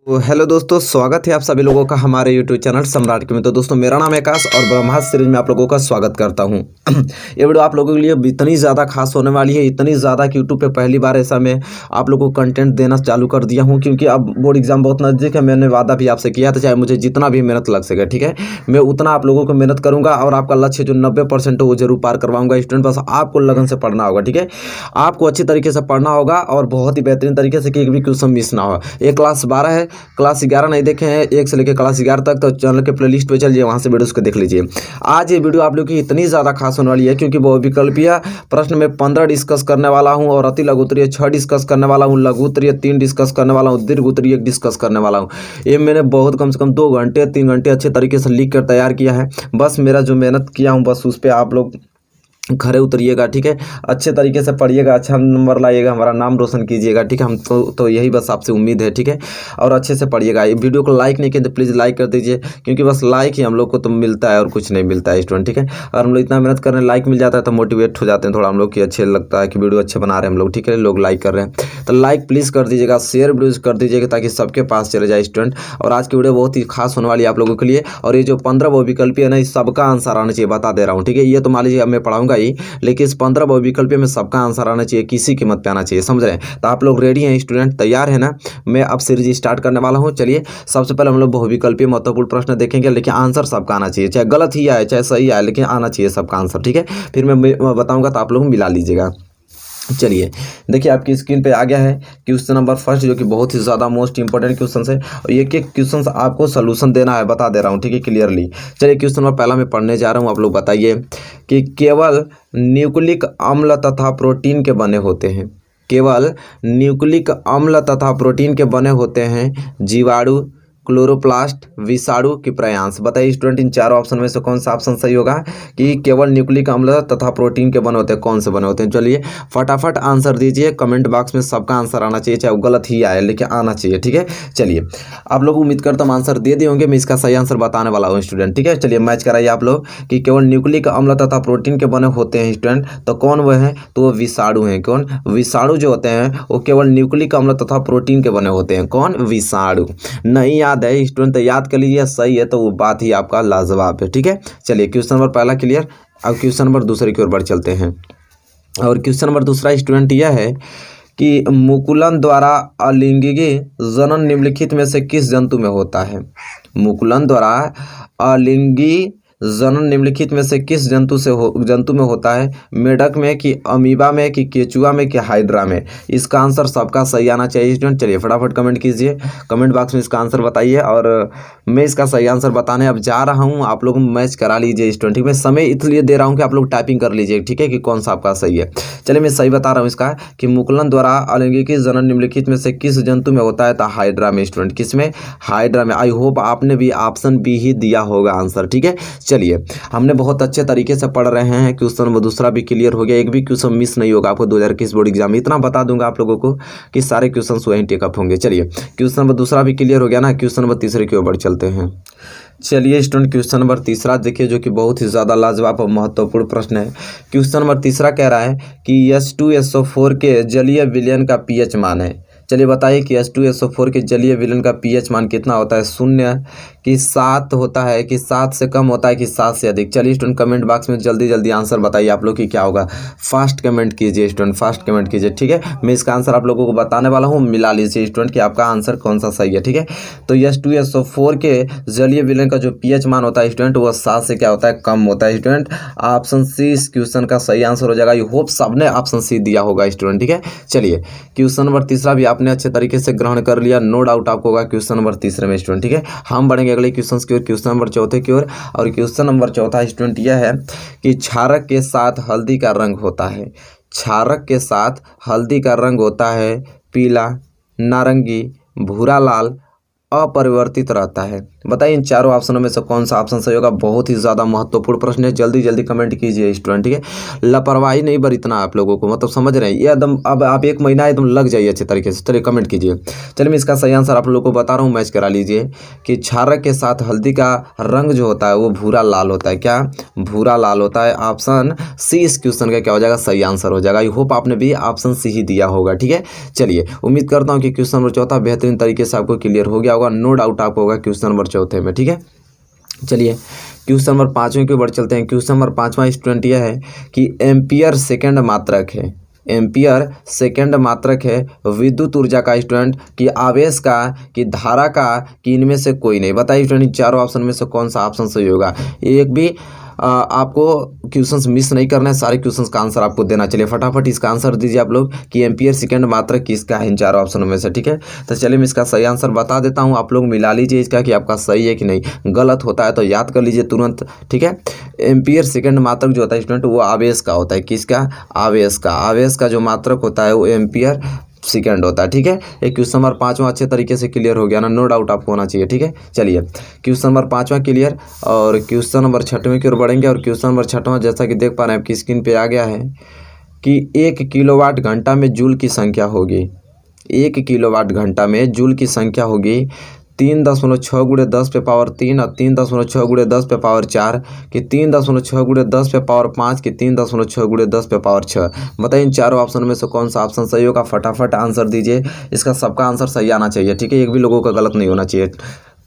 तो हेलो दोस्तों, स्वागत है आप सभी लोगों का हमारे यूट्यूब चैनल सम्राट के में। तो दोस्तों, मेरा नाम है आकाश और ब्रह्मास्त्र सीरीज में आप लोगों का स्वागत करता हूं। ये वीडियो आप लोगों के लिए इतनी ज़्यादा खास होने वाली है, इतनी ज़्यादा कि यूट्यूब पे पहली बार ऐसा मैं आप लोगों को कंटेंट देना चालू कर दिया हूँ, क्योंकि अब बोर्ड एग्जाम बहुत नज़दीक है। मैंने वादा भी आपसे किया था, चाहे मुझे जितना भी मेहनत लग सके, ठीक है, मैं उतना आप लोगों को मेहनत करूँगा और आपका लक्ष्य जो 90% है वो जरूर पार करवाऊंगा। स्टूडेंट, बस आपको लगन से पढ़ना होगा, ठीक है, आपको अच्छी तरीके से पढ़ना होगा और बहुत ही बेहतरीन तरीके से, कि एक भी क्वेश्चन मिस ना हो। ये क्लास 12 है, क्लास 11 नहीं देखे हैं 1 से लेकर क्लास 11 तक, तो चैनल के प्लेलिस्ट पे चलिए, वहाँ से वीडियोस को देख लीजिए। आज ये वीडियो आप लोग की इतनी ज़्यादा खास होने वाली है, क्योंकि बहुविकल्पीय प्रश्न में 15 डिस्कस करने वाला हूँ और अति लघु उत्तरीय 6 डिस्कस करने वाला हूँ, लघु उत्तरीय 3 डिस्कस करने वाला हूँ, दीर्घ उत्तरीय 1 डिस्कस करने वाला हूँ। ये मैंने बहुत कम से कम 2 घंटे 3 घंटे अच्छे तरीके से लिख कर तैयार किया है। बस मेरा जो मेहनत किया हूँ, बस उस पर आप लोग खरे उतरिएगा, ठीक है, अच्छे तरीके से पढ़िएगा, अच्छा नंबर लाइएगा, हमारा नाम रोशन कीजिएगा, ठीक है। हम तो यही बस आपसे उम्मीद है, ठीक है, और अच्छे से पढ़िएगा। ये वीडियो को लाइक नहीं किए तो प्लीज़ लाइक कर दीजिए, क्योंकि बस लाइक ही हम लोग को तो मिलता है और कुछ नहीं मिलता है स्टूडेंट, ठीक है। और हम लोग इतना मेहनत कर रहे हैं, लाइक मिल जाता है तो मोटिवेट हो जाते हैं थोड़ा हम लोग, कि अच्छे लगता है कि वीडियो अच्छे बना रहे हैं हम लोग, ठीक है, लोग लाइक कर रहे हैं। तो लाइक प्लीज़ कर दीजिएगा, शेयर वीडियोज़ कर दीजिएगा, ताकि सबके पास चले जाए स्टूडेंट। और आज की वीडियो बहुत ही खास होने वाली है आप लोगों के लिए। और ये जो 15 बहुविकल्पीय है ना, इस सबका आंसर आना चाहिए, बता दे रहा हूँ, ठीक है। ये तो मान लीजिए अब मैं पढ़ाऊंगा ही, लेकिन 15 बहुविकल्पीय में सबका आंसर आना चाहिए, किसी कीमत पे आना चाहिए, समझ रहे हैं। तो आप लोग रेडी हैं स्टूडेंट, तैयार है ना। मैं अब सीरीज स्टार्ट करने वाला हूं। चलिए, सबसे पहले हम लोग बहुविकल्पीय महत्वपूर्ण प्रश्न देखेंगे, लेकिन आंसर सबका आना चाहिए, चाहे गलत ही आए चाहे सही आए, लेकिन आना चाहिए सबका आंसर, ठीक है। फिर मैं बताऊंगा तो आप लोग मिला लीजिएगा। चलिए, देखिए आपकी स्क्रीन पे आ गया है क्वेश्चन नंबर फर्स्ट, जो कि बहुत ही ज़्यादा मोस्ट इंपॉर्टेंट क्वेश्चन है, और ये के क्वेश्चन आपको सोल्यूशन देना है, बता दे रहा हूँ, ठीक है, क्लियरली। चलिए, क्वेश्चन नंबर पहला मैं पढ़ने जा रहा हूँ, आप लोग बताइए कि केवल न्यूक्लिक अम्ल तथा प्रोटीन के बने होते हैं, केवल न्यूक्लिक अम्ल तथा प्रोटीन के बने होते हैं जीवाणु, क्लोरोप्लास्ट, विषाणु की प्रयांश। बताइए स्टूडेंट, इन चारों ऑप्शन में से कौन सा ऑप्शन सही होगा, कि केवल न्यूक्लिक अम्ल तथा प्रोटीन के बने होते हैं, कौन से बने होते हैं। चलिए फटाफट आंसर दीजिए, कमेंट बॉक्स में सबका आंसर आना चाहिए, चाहे वो गलत ही आए, लेकिन आना चाहिए, ठीक है। चलिए, आप लोग उम्मीद करता हूँ आंसर दे दिए होंगे, मैं इसका सही आंसर बताने वाला हूँ स्टूडेंट, ठीक है। चलिए मैच कराइए आप लोग, कि केवल न्यूक्लिक अम्ल तथा प्रोटीन के बने होते हैं स्टूडेंट, तो कौन वो है, तो वो विषाणु हैं। कौन, विषाणु जो होते हैं वो केवल न्यूक्लिक अम्ल तथा प्रोटीन के बने होते हैं, कौन, विषाणु। नहीं याद है स्टूडेंट तो याद कर लीजिए, सही है तो वो बात ही आपका लाजवाब है, ठीक है। चलिए, क्वेश्चन नंबर पहला क्लियर। अब क्वेश्चन नंबर दूसरे की ओर बढ़ चलते हैं, और क्वेश्चन नंबर दूसरा स्टूडेंट यह है कि मुकुलन द्वारा अलिंगिकी जनन निम्नलिखित में से किस जंतु में होता है। मुकुलन द्वारा अलिंगी जनन निम्नलिखित में से किस जंतु में होता है, मेढक में, कि अमीबा में, कि केचुआ में, कि हाइड्रा में। इसका आंसर सबका सही आना चाहिए स्टूडेंट। चलिए फटाफट कमेंट कीजिए, कमेंट बॉक्स में इसका आंसर बताइए, और मैं इसका सही आंसर बताने अब जा रहा हूं, आप लोग मैच करा लीजिए स्टूडेंट, ठीक है। मैं समय इसलिए दे रहा हूं कि आप लोग टाइपिंग कर लीजिए, ठीक है, कि कौन सा आपका सही है। चलिए मैं सही बता रहा हूँ इसका, कि मुकुलन द्वारा अलिंगिकी जनन निम्नलिखित में से किस जंतु में होता है, तो हाइड्रा में स्टूडेंट। किसमें, हाइड्रा में। आई होप आपने भी ऑप्शन बी ही दिया होगा आंसर, ठीक है। चलिए, हमने बहुत अच्छे तरीके से पढ़ रहे हैं, क्वेश्चन नंबर दूसरा भी क्लियर हो गया, एक भी क्वेश्चन मिस नहीं होगा आपको 2021 बोर्ड एग्जाम में, इतना बता दूंगा आप लोगों को कि सारे क्वेश्चन वहीं टेकअप होंगे। चलिए, क्वेश्चन नंबर दूसरा भी क्लियर हो गया ना, क्वेश्चन नंबर तीसरे की ओर बढ़ चलते हैं। चलिए स्टूडेंट, क्वेश्चन नंबर तीसरा देखिए, जो कि बहुत ही ज़्यादा लाजवाब और महत्वपूर्ण प्रश्न है। क्वेश्चन नंबर तीसरा कह रहा है कि H2SO4 के जलीय विलयन का pH मान है। चलिए बताइए कि H2SO4 के जलीय विलयन का pH मान कितना होता है, 0, कि 7 होता है, कि 7 से कम होता है, कि 7 से अधिक। चलिए स्टूडेंट, कमेंट बॉक्स में जल्दी जल्दी आंसर बताइए आप लोग कि क्या होगा। फास्ट कमेंट कीजिए स्टूडेंट, फास्ट कमेंट कीजिए, ठीक है। मैं इसका आंसर आप लोगों को बताने वाला हूँ, मिला लीजिए स्टूडेंट कि आपका आंसर कौन सा सही है, ठीक है। तो H2SO4 के जलीय विलयन का जो pH मान होता है स्टूडेंट, वो 7 से क्या होता है, कम होता है स्टूडेंट। ऑप्शन सी इस क्वेश्चन का सही आंसर हो जाएगा। आई होप सबने ऑप्शन सी दिया होगा स्टूडेंट, ठीक है। चलिए, क्वेश्चन नंबर तीसरा भी आपने अच्छे तरीके से ग्रहण कर लिया, नो डाउट आपको होगा क्वेश्चन नंबर तीसरे में स्टूडेंट, ठीक है। हम बढ़ेंगे अगले क्वेश्चन की ओर, क्वेश्चन नंबर चौथे की ओर। और क्वेश्चन नंबर चौथा स्टूडेंट यह है कि क्षारक के साथ हल्दी का रंग होता है, क्षारक के साथ हल्दी का रंग होता है पीला, नारंगी, भूरा लाल, अपरिवर्तित रहता है। बताइए इन चारों ऑप्शनों में से कौन सा ऑप्शन सही होगा। बहुत ही ज़्यादा महत्वपूर्ण प्रश्न है, जल्दी जल्दी कमेंट कीजिए स्टूडेंट, ठीक है। लापरवाही नहीं बरतना आप लोगों को, मतलब समझ रहे हैं ये एकदम। अब आप 1 महीना एकदम लग जाइए अच्छे तरीके से। चलिए कमेंट कीजिए। चलिए मैं इसका सही आंसर आप लोगों को बता रहा हूँ, मैच करा लीजिए, कि क्षारक के साथ हल्दी का रंग जो होता है वो भूरा लाल होता है। क्या, भूरा लाल होता है। ऑप्शन सी इस क्वेश्चन का क्या हो जाएगा, सही आंसर हो जाएगा। आई होप आपने भी ऑप्शन सी ही दिया होगा, ठीक है। चलिए उम्मीद करता हूँ कि क्वेश्चन नंबर चौथा बेहतरीन तरीके से आपको क्लियर हो गया होगा, नो डाउट आपको होगा क्वेश्चन नंबर चौथे में। ठीक है, चलिए क्वेश्चन नंबर 5वें के ऊपर चलते हैं। क्वेश्चन नंबर 5वां स्टूडेंट यह है कि एम्पियर सेकेंड मात्रक है, एम्पियर सेकेंड मात्रक है विद्युत ऊर्जा का स्टूडेंट, कि आवेश का, कि धारा का, कि इनमें से कोई नहीं। बताइए स्टूडेंट चारों ऑप्शन में से कौन सा ऑप्शन सही होगा। एक भी आपको क्वेश्चंस मिस नहीं करना है, सारे क्वेश्चंस का आंसर आपको देना। चलिए फटाफट इसका आंसर दीजिए आप लोग कि एम्पियर सेकेंड मात्रक किसका है इन चारों ऑप्शनों में से। ठीक है, तो चलिए मैं इसका सही आंसर बता देता हूं, आप लोग मिला लीजिए इसका कि आपका सही है कि नहीं। गलत होता है तो याद कर लीजिए तुरंत। ठीक है, एम्पियर सेकेंड मात्रक जो होता है स्टूडेंट वो आवेश का होता है। किसका? आवेश का। आवेश का जो मात्रक होता है वो एम्पियर सेकेंड होता है। ठीक है, एक क्वेश्चन नंबर 5वां अच्छे तरीके से क्लियर हो गया ना, नो डाउट आपको होना चाहिए। ठीक है, चलिए क्वेश्चन नंबर 5वां क्लियर, और क्वेश्चन नंबर 6वें की ओर बढ़ेंगे। और क्वेश्चन नंबर 6वां जैसा कि देख पा रहे हैं आपकी स्क्रीन पे आ गया है कि 1 किलोवाट घंटा में जूल की संख्या होगी, 1 किलोवाट घंटा में जूल की संख्या होगी 3.6 × 10 पे पावर 3 और 3.6 × 10 पे पावर 4, कि 3.6 × 10 पे पावर 5, कि 3.6 × 10 पे पावर 6। बताइए इन चारों ऑप्शन में से कौन सा ऑप्शन सही होगा। फटाफट आंसर दीजिए, इसका सबका आंसर सही आना चाहिए। ठीक है, एक भी लोगों का गलत नहीं होना चाहिए।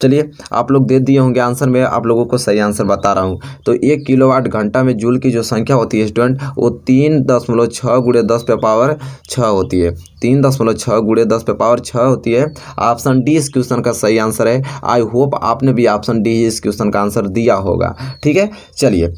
चलिए आप लोग दे दिए होंगे आंसर में, आप लोगों को सही आंसर बता रहा हूँ। तो 1 किलोवाट घंटा में जूल की जो संख्या होती है स्टूडेंट वो 3.6 × 10 पे पावर 6 होती है, 3.6 × 10 पे पावर 6 होती है। ऑप्शन डी इस क्वेश्चन का सही आंसर है। आई होप आपने भी ऑप्शन डी इस क्वेश्चन का आंसर दिया होगा। ठीक है, चलिए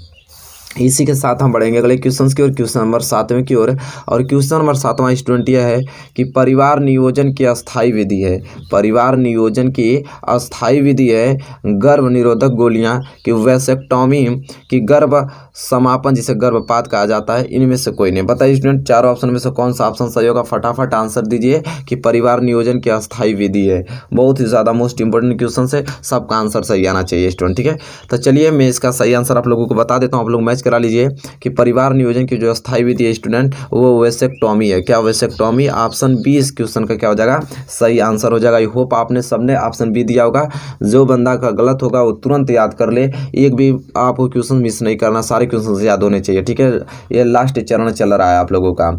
इसी के साथ हम बढ़ेंगे अगले क्वेश्चन की ओर, क्वेश्चन नंबर 7वें की ओर। और क्वेश्चन नंबर 7वां स्टूडेंट यह है कि परिवार नियोजन की अस्थायी विधि है, परिवार नियोजन की अस्थायी विधि है गर्भ निरोधक गोलियां, कि वैसेक्टॉमी, कि गर्भ समापन जिसे गर्भपात कहा जाता है, इनमें से कोई नहीं। बताइए स्टूडेंट चारों ऑप्शन में से कौन सा ऑप्शन सही होगा। फटाफट आंसर दीजिए कि परिवार नियोजन की अस्थायी विधि है। बहुत ही ज़्यादा मोस्ट इंपोर्टेंट क्वेश्चन है, सबका आंसर सही आना चाहिए स्टूडेंट। ठीक है, तो चलिए मैं इसका सही आंसर आप लोगों को बता देता हूँ, आप लोग मैच करा लीजिए कि परिवार नियोजन की जो अस्थायी विधि है स्टूडेंट वो वैसेक्टॉमी है। क्या वैसेक्टॉमी? ऑप्शन बी इस क्वेश्चन का क्या हो जाएगा, सही आंसर हो जाएगा। आई होप आपने सबने ऑप्शन बी दिया होगा। जो बंदा का गलत होगा वो तुरंत याद कर ले, एक भी आपको क्वेश्चन मिस नहीं करना, सारे क्वेश्चन याद होने चाहिए। ठीक है, ये लास्ट चरण चल रहा है आप लोगों का,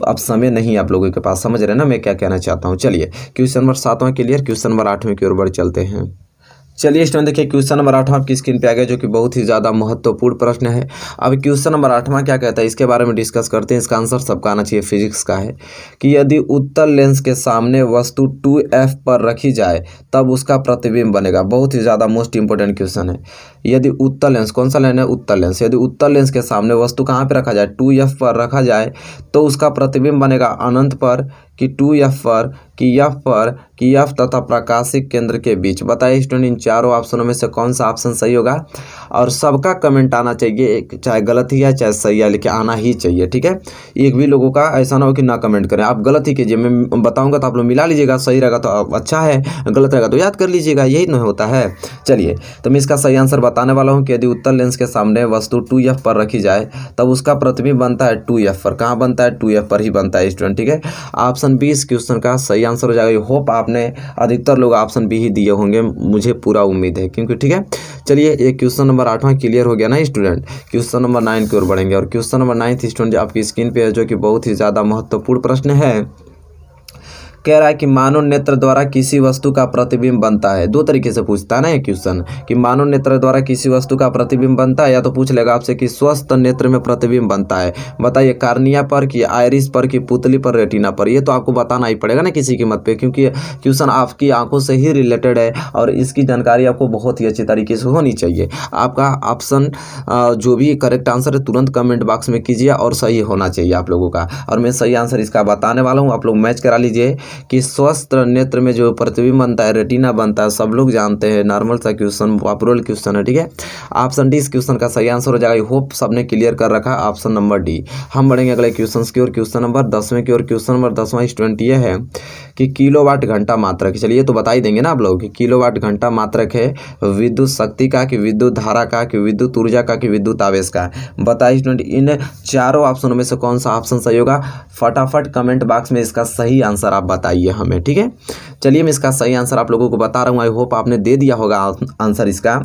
अब समय नहीं आप लोगों के पास। समझ रहे हैं ना मैं क्या कहना चाहता हूँ। चलिए क्वेश्चन नंबर 7वां क्लियर, क्वेश्चन नंबर 8वें की ओर बढ़ चलते हैं। चलिए स्टूडेंट देखिए क्वेश्चन नंबर 8वां आपकी स्क्रीन पे आ गया, जो कि बहुत ही ज़्यादा महत्वपूर्ण प्रश्न है। अब क्वेश्चन नंबर 8वां क्या कहता है इसके बारे में डिस्कस करते हैं। इसका आंसर सबका आना चाहिए, फिजिक्स का है, कि यदि उत्तल लेंस के सामने वस्तु 2f पर रखी जाए तब उसका प्रतिबिंब बनेगा। बहुत ही ज़्यादा मोस्ट इंपोर्टेंट क्वेश्चन है। यदि उत्तल लेंस, कौन सा लेंस है? उत्तल लेंस। यदि उत्तल लेंस के सामने वस्तु कहाँ पर रखा जाए? 2f पर रखा जाए तो उसका प्रतिबिंब बनेगा अनंत पर, कि 2f पर, कि f पर, कि f तथा प्रकाशिक केंद्र के बीच। बताइए स्टूडेंट इन चारों ऑप्शनों में से कौन सा ऑप्शन सही होगा। और सबका कमेंट आना चाहिए, चाहे गलत ही है चाहे सही है, लेकिन आना ही चाहिए। ठीक है, एक भी लोगों का ऐसा ना हो कि ना कमेंट करें। आप गलत ही कीजिए, मैं बताऊंगा तो आप लोग मिला लीजिएगा, सही रहेगा तो अच्छा है, गलत रहेगा तो याद कर लीजिएगा, यही नहीं होता है। चलिए तो मैं इसका सही आंसर बताने वाला हूँ कि यदि उत्तल लेंस के सामने वस्तु 2f पर रखी जाए तब उसका प्रतिबिंब बनता है 2f पर। कहाँ बनता है? 2f पर ही बनता है स्टूडेंट। ठीक है, ऑप्शन बी इस क्वेश्चन का सही आंसर हो जाएगा। होप आपने अधिकतर लोग ऑप्शन बी ही दिए होंगे, मुझे पूरा उम्मीद है, क्योंकि ठीक है। चलिए एक क्वेश्चन नंबर 8वां क्लियर हो गया ना स्टूडेंट। क्वेश्चन नंबर 9 की ओर बढ़ेंगे। और क्वेश्चन नंबर 9 स्टूडेंट आपकी स्क्रीन पे है, जो कि बहुत ही ज़्यादा महत्वपूर्ण प्रश्न है। कह रहा है कि मानव नेत्र द्वारा किसी वस्तु का प्रतिबिंब बनता है। दो तरीके से पूछता है ना ये क्वेश्चन, कि मानव नेत्र द्वारा किसी वस्तु का प्रतिबिंब बनता है, या तो पूछ लेगा आपसे कि स्वस्थ नेत्र में प्रतिबिंब बनता है। बताइए कार्निया पर, कि आयरिस पर, कि पुतली पर, रेटिना पर। ये तो आपको बताना ही पड़ेगा ना किसी कीमत पे, क्योंकि क्वेश्चन आपकी आंखों से ही रिलेटेड है और इसकी जानकारी आपको बहुत ही अच्छी तरीके से होनी चाहिए। आपका ऑप्शन जो भी करेक्ट आंसर है तुरंत कमेंट बॉक्स में कीजिए और सही होना चाहिए आप लोगों का। और मैं सही आंसर इसका बताने वाला हूँ, आप लोग मैच करा लीजिए कि स्वस्थ नेत्र में जो प्रतिबिंब बनता है रेटिना बनता है, सब लोग जानते हैं, नॉर्मल सा क्वेश्चन, पॉपुलर क्वेश्चन है। ठीक है, ऑप्शन डी इस क्वेश्चन का सही आंसर हो जाएगा। आई होप सबने क्लियर कर रखा ऑप्शन नंबर डी। हम बढ़ेंगे अगले क्वेश्चन की ओर, क्वेश्चन नंबर 10वें की ओर। क्वेश्चन नंबर 10वां स्टूडेंट ये है कि किलोवाट घंटा मात्रक। चलिए तो बता ही देंगे ना आप लोग कि किलोवाट घंटा मात्रक है विद्युत शक्ति का, कि विद्युत धारा का, कि विद्युत ऊर्जा का, कि विद्युत आवेश का। बताइए स्टूडेंट इन चारों ऑप्शनों में से कौन सा ऑप्शन सही होगा। फटाफट कमेंट बॉक्स में इसका सही आंसर आप बताइए हमें। ठीक है, चलिए मैं इसका सही आंसर आप लोगों को बता रहा हूँ। आई होप आपने दे दिया होगा आंसर इसका,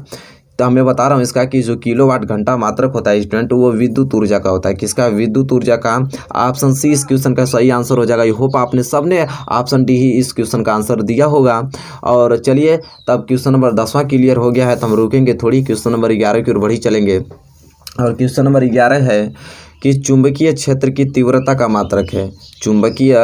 तो मैं बता रहा हूँ इसका कि जो किलोवाट घंटा मात्रक होता है स्टूडेंट वो विद्युत ऊर्जा का होता है। किसका? विद्युत ऊर्जा का। ऑप्शन सी इस क्वेश्चन का सही आंसर हो जाएगा। आई होप आपने सबने ऑप्शन डी ही इस क्वेश्चन का आंसर दिया होगा। और चलिए तब क्वेश्चन नंबर 10वां क्लियर हो गया है तो हम रुकेंगे थोड़ी, क्वेश्चन नंबर 11 की ओर बढ़ी चलेंगे। और क्वेश्चन नंबर 11 है कि चुंबकीय क्षेत्र की तीव्रता का मात्रक है। चुंबकीय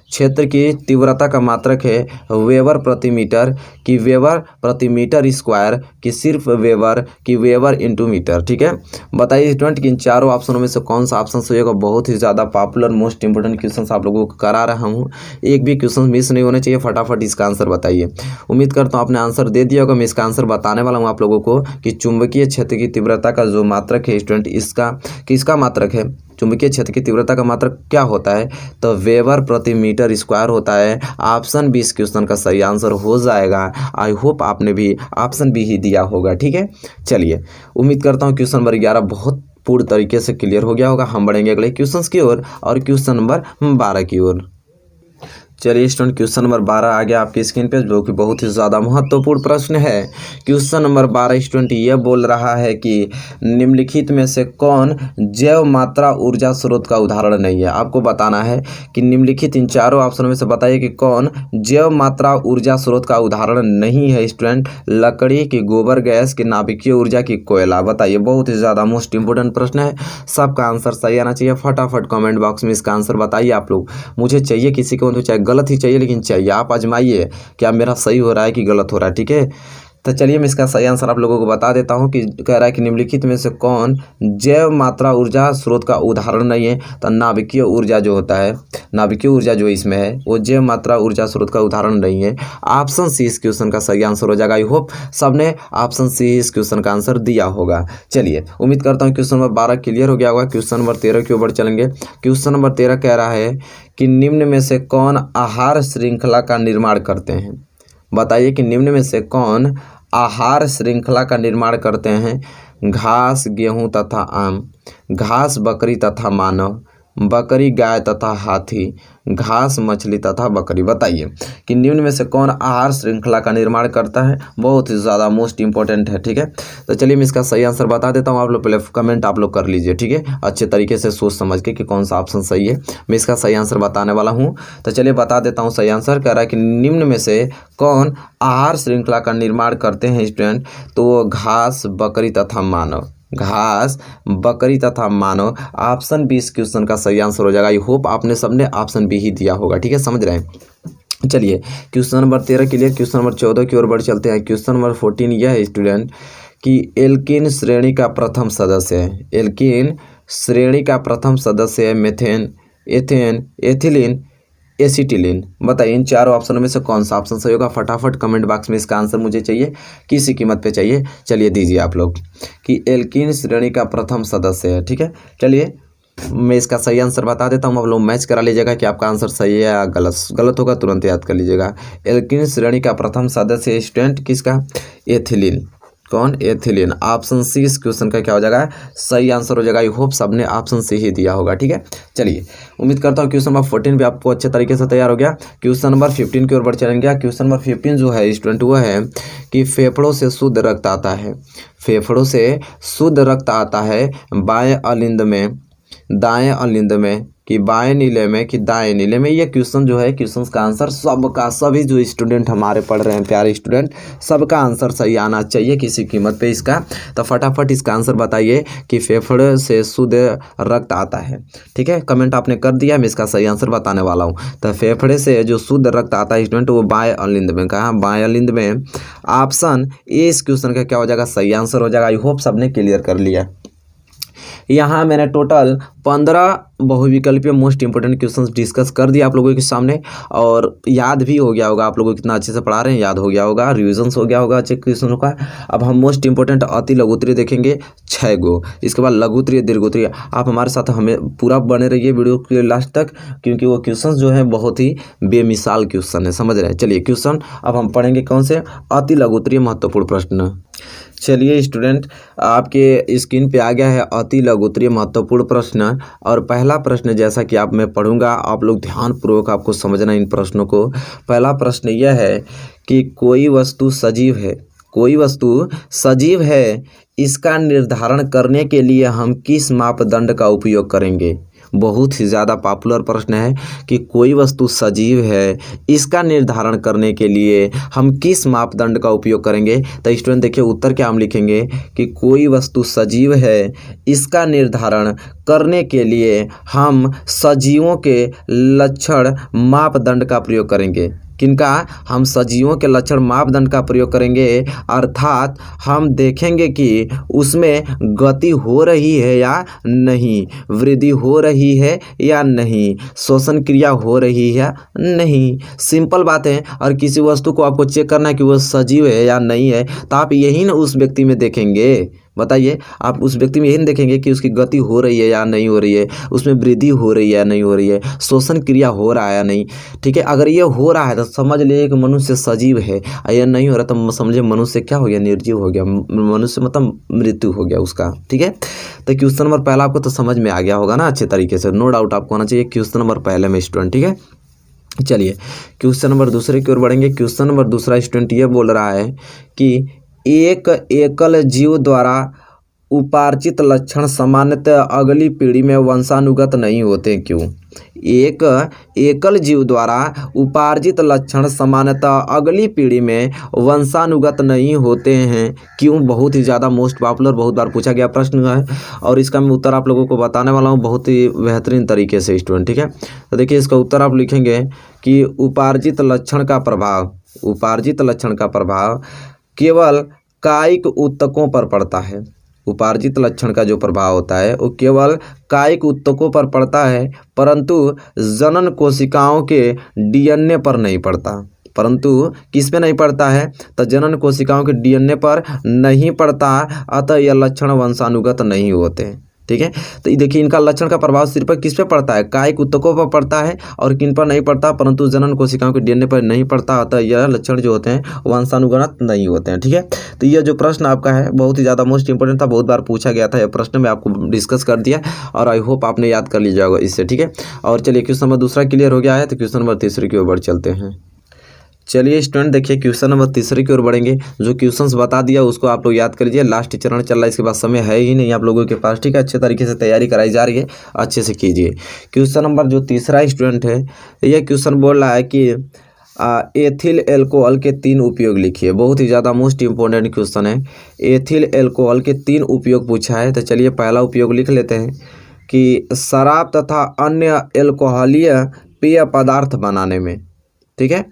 क्षेत्र की तीव्रता का मात्रक है वेबर प्रति मीटर, कि वेबर प्रति मीटर स्क्वायर, कि सिर्फ वेबर, कि वेबर इंटू मीटर। ठीक है, बताइए स्टूडेंट कि इन चारों ऑप्शनों में से कौन सा ऑप्शन सही होगा। बहुत ही ज़्यादा पॉपुलर मोस्ट इंपोर्टेंट क्वेश्चन आप लोगों को करा रहा हूँ, एक भी क्वेश्चन मिस नहीं होने चाहिए। फटाफट इसका आंसर बताइए। उम्मीद करता हूँ आपने आंसर दे दिया होगा। मैं इसका आंसर बताने वाला हूँ आप लोगों को कि चुंबकीय क्षेत्र की तीव्रता का जो मात्रक है स्टूडेंट, इसका किसका मात्रक है। चुंबकीय क्षेत्र की तीव्रता का मात्रक क्या होता है, तो वेबर प्रति मीटर स्क्वायर होता है। ऑप्शन बी इस क्वेश्चन का सही आंसर हो जाएगा। आई होप आपने भी ऑप्शन बी ही दिया होगा। ठीक है, चलिए उम्मीद करता हूँ क्वेश्चन नंबर 11 बहुत पूर्ण तरीके से क्लियर हो गया होगा। हम बढ़ेंगे अगले क्वेश्चन की ओर और क्वेश्चन नंबर 12 की ओर। चलिए स्टूडेंट क्वेश्चन नंबर 12 आ गया आपकी स्क्रीन पे, जो कि बहुत ही ज़्यादा महत्वपूर्ण प्रश्न है। क्वेश्चन नंबर 12 स्टूडेंट ये बोल रहा है कि निम्नलिखित में से कौन जैव मात्रा ऊर्जा स्रोत का उदाहरण नहीं है। आपको बताना है कि निम्नलिखित इन चारों ऑप्शनों में से बताइए कि कौन जैव मात्रा ऊर्जा स्रोत का उदाहरण नहीं है स्टूडेंट। लकड़ी की, गोबर गैस की, नाभिकीय ऊर्जा की, कोयला। बताइए, बहुत ही ज़्यादा मोस्ट इंपोर्टेंट प्रश्न है। सबका आंसर सही आना चाहिए। फटाफट कमेंट बॉक्स में इसका आंसर बताइए आप लोग। मुझे चाहिए किसी को तो चाहे गलत ही चाहिए, लेकिन चाहिए। आप आजमाइए क्या मेरा सही हो रहा है कि गलत हो रहा है। ठीक है, तो चलिए मैं इसका सही आंसर आप लोगों को बता देता हूं कि कह रहा है कि निम्नलिखित में से कौन जैव मात्रा ऊर्जा स्रोत का उदाहरण नहीं है। तो नाभिकीय ऊर्जा जो होता है, नाभिकीय ऊर्जा जो इसमें है वो जैव मात्रा ऊर्जा स्रोत का उदाहरण नहीं है। ऑप्शन सी इस क्वेश्चन का सही आंसर हो जाएगा। आई होप सबने ऑप्शन सी इस क्वेश्चन का आंसर दिया होगा। चलिए उम्मीद करता हूँ क्वेश्चन नंबर 12 क्लियर हो गया होगा। क्वेश्चन नंबर 13 के ऊपर चलेंगे। क्वेश्चन नंबर 13 कह रहा है कि निम्न में से कौन आहार श्रृंखला का निर्माण करते हैं। बताइए कि निम्न में से कौन आहार श्रृंखला का निर्माण करते हैं। घास, गेहूं तथा आम, घास बकरी तथा मानव, बकरी गाय तथा हाथी, घास मछली तथा बकरी। बताइए कि निम्न में से कौन आहार श्रृंखला का निर्माण करता है। बहुत ही ज़्यादा मोस्ट इंपॉर्टेंट है। ठीक है, तो चलिए मैं इसका सही आंसर बता देता हूँ। आप लोग पहले कमेंट आप लोग कर लीजिए। ठीक है, अच्छे तरीके से सोच समझ के कि कौन सा ऑप्शन सही है। मैं इसका सही आंसर बताने वाला हूँ। तो चलिए बता देता हूँ सही आंसर। कह रहा है कि निम्न में से कौन आहार श्रृंखला का निर्माण करते हैं स्टूडेंट, तो वो घास, बकरी तथा मानव। घास, बकरी तथा मानव। ऑप्शन बी इस क्वेश्चन का सही आंसर हो जाएगा। आई होप आपने सबने ऑप्शन बी ही दिया होगा। ठीक है, समझ रहे हैं। चलिए question number 13 clear. Question number 14 की ओर बढ़ चलते हैं। क्वेश्चन नंबर 14 यह है स्टूडेंट कि एल्कीन श्रेणी का प्रथम सदस्य है। एल्कीन श्रेणी का प्रथम सदस्य है मेथेन, एथेन, एथिलीन, एसिटिलीन। बताइए इन चारों ऑप्शनों में से कौन सा ऑप्शन सही होगा। फटाफट कमेंट बॉक्स में इसका आंसर मुझे चाहिए, किसी कीमत पे चाहिए। चलिए दीजिए आप लोग कि एल्कीन श्रेणी का प्रथम सदस्य है। ठीक है, चलिए मैं इसका सही आंसर बता देता हूँ। आप लोग मैच करा लीजिएगा कि आपका आंसर सही है या गलत। गलत होगा तुरंत याद कर लीजिएगा। एल्कीन श्रेणी का प्रथम सदस्य स्टूडेंट किसका, एथिलीन। कौन, एथिलीन। ऑप्शन सी इस क्वेश्चन का क्या हो जाएगा, सही आंसर हो जाएगा। आई होप सबने ऑप्शन सी ही दिया होगा। ठीक है, चलिए उम्मीद करता हूँ क्वेश्चन नंबर 14 भी आपको अच्छे तरीके से तैयार हो गया। क्वेश्चन नंबर 15 की ओर बढ़ चलेंगे। क्वेश्चन नंबर 15 जो है स्टूडेंट वो है कि फेफड़ों से शुद्ध रक्त आता है। फेफड़ों से शुद्ध रक्त आता है बाएं अलिंद में, दाएं अलिंद में, कि बाएं नीले में, कि दाएं नीले में। ये क्वेश्चन जो है, क्वेश्चन का आंसर सबका, सभी जो स्टूडेंट हमारे पढ़ रहे हैं प्यारे स्टूडेंट, सबका आंसर सही आना चाहिए किसी कीमत पे इसका। तो फटाफट इसका आंसर बताइए कि फेफड़े से शुद्ध रक्त आता है। ठीक है, कमेंट आपने कर दिया, मैं इसका सही आंसर बताने वाला हूँ। तो फेफड़े से जो शुद्ध रक्त आता है स्टूडेंट वो बाएं अलिंद में। कहा, बाएं अलिंद में। ऑप्शन ए इस क्वेश्चन का क्या हो जाएगा, सही आंसर हो जाएगा। आई होप सबने क्लियर कर लिया। यहाँ मैंने टोटल 15 बहुविकल्पीय मोस्ट इंपोर्टेंट क्वेश्चंस डिस्कस कर दिया आप लोगों के सामने, और याद भी हो गया होगा। आप लोगों को कितना अच्छे से पढ़ा रहे हैं, याद हो गया होगा, रिविजन्स हो गया होगा अच्छे क्वेश्चनों का। अब हम मोस्ट इंपोर्टेंट अति लघुत्तरीय देखेंगे 6 गो, इसके बाद लघुत्तरीय, दीर्घोत्तरीय। आप हमारे साथ हमें पूरा बने रहिए वीडियो के लास्ट तक, क्योंकि वो क्वेश्चन जो है बहुत ही बेमिसाल क्वेश्चन है, समझ रहे हैं। चलिए क्वेश्चन अब हम पढ़ेंगे कौन से, अति लघुत्तरीय महत्वपूर्ण प्रश्न। चलिए स्टूडेंट आपके स्क्रीन पे आ गया है अति लघुत्तरीय महत्वपूर्ण प्रश्न। और पहला प्रश्न जैसा कि मैं पढ़ूंगा, आप लोग ध्यानपूर्वक आपको समझना इन प्रश्नों को। पहला प्रश्न यह है कि कोई वस्तु सजीव है, कोई वस्तु सजीव है, इसका निर्धारण करने के लिए हम किस मापदंड का उपयोग करेंगे। बहुत ही ज़्यादा पॉपुलर प्रश्न है कि कोई वस्तु सजीव है, इसका निर्धारण करने के लिए हम किस मापदंड का उपयोग करेंगे। तो स्टूडेंट देखिए उत्तर क्या हम लिखेंगे कि कोई वस्तु सजीव है, इसका निर्धारण करने के लिए हम सजीवों के लक्षण मापदंड का प्रयोग करेंगे। किनका? हम सजीवों के लक्षण मापदंड का प्रयोग करेंगे, अर्थात हम देखेंगे कि उसमें गति हो रही है या नहीं, वृद्धि हो रही है या नहीं, श्वसन क्रिया हो रही है या नहीं। सिंपल बात है। और किसी वस्तु को आपको चेक करना है कि वो सजीव है या नहीं है, तो आप यही ना उस व्यक्ति में देखेंगे। बताइए, आप उस व्यक्ति में यही देखेंगे कि उसकी गति हो रही है या नहीं हो रही है, उसमें वृद्धि हो रही है या नहीं हो रही है, श्वसन क्रिया हो रहा है या नहीं। ठीक है, अगर ये हो रहा है तो समझ लिए कि मनुष्य सजीव है, और ये नहीं हो रहा तो समझिए मनुष्य क्या हो गया, निर्जीव हो गया, मनुष्य मतलब मृत्यु हो गया उसका। ठीक है, तो क्वेश्चन नंबर पहला आपको तो समझ में आ गया होगा ना अच्छे तरीके से, नो डाउट आपको होना चाहिए क्वेश्चन नंबर पहले में स्टूडेंट। ठीक है, चलिए क्वेश्चन नंबर दूसरे की ओर बढ़ेंगे। क्वेश्चन नंबर दूसरा स्टूडेंट ये बोल रहा है कि एक एकल जीव द्वारा उपार्जित लक्षण सामान्यतः अगली पीढ़ी में वंशानुगत नहीं होते, क्यों? एक एकल जीव द्वारा उपार्जित लक्षण सामान्यतः अगली पीढ़ी में वंशानुगत नहीं होते हैं, क्यों? बहुत ही ज़्यादा मोस्ट पॉपुलर, बहुत बार पूछा गया प्रश्न है, और इसका मैं उत्तर आप लोगों को बताने वाला हूँ बहुत ही बेहतरीन तरीके से स्टूडेंट। ठीक है, तो देखिए इसका उत्तर आप लिखेंगे कि उपार्जित लक्षण का प्रभाव केवल कायिक ऊतकों पर पड़ता है। उपार्जित लक्षण का जो प्रभाव होता है वो केवल कायिक ऊतकों पर पड़ता है, परंतु जनन कोशिकाओं के डीएनए पर नहीं पड़ता। परंतु किस पे नहीं पड़ता है? तो जनन कोशिकाओं के डीएनए पर नहीं पड़ता, अतः यह लक्षण वंशानुगत नहीं होते। ठीक है, तो देखिए इनका लक्षण का प्रभाव सिर्फ किस पे पड़ता है? कायिक ऊतकों पर पड़ता है, और किन पर नहीं पड़ता? परंतु जनन कोशिकाओं के डीएनए पर नहीं पड़ता, अतः यह लक्षण जो होते हैं वंशानुगत नहीं होते हैं। ठीक है, तो यह जो प्रश्न आपका है बहुत ही ज़्यादा मोस्ट इंपोर्टेंट था, बहुत बार पूछा गया था, यह प्रश्न में आपको डिस्कस कर दिया और आई होप आपने याद कर लीजिएगा इससे। ठीक है, और चलिए क्वेश्चन नंबर दूसरा क्लियर हो गया है, तो क्वेश्चन नंबर तीसरे की ओर बढ़ चलते हैं। चलिए स्टूडेंट देखिए क्वेश्चन नंबर तीसरे की ओर बढ़ेंगे। जो क्वेश्चंस बता दिया उसको आप लोग याद कर लीजिए, लास्ट चरण चल रहा है, इसके बाद समय है ही नहीं आप लोगों के पास। ठीक है, अच्छे तरीके से तैयारी कराई जा रही है, अच्छे से कीजिए। क्वेश्चन नंबर जो तीसरा स्टूडेंट है, यह क्वेश्चन बोल रहा है कि एथिल एल्कोहल के 3 उपयोग लिखिए। बहुत ही ज़्यादा मोस्ट इंपॉर्टेंट क्वेश्चन है। एथिल एल्कोहल के 3 उपयोग पूछा है, तो चलिए पहला उपयोग लिख लेते हैं कि शराब तथा अन्य एल्कोहलीय पेय पदार्थ बनाने में। ठीक है,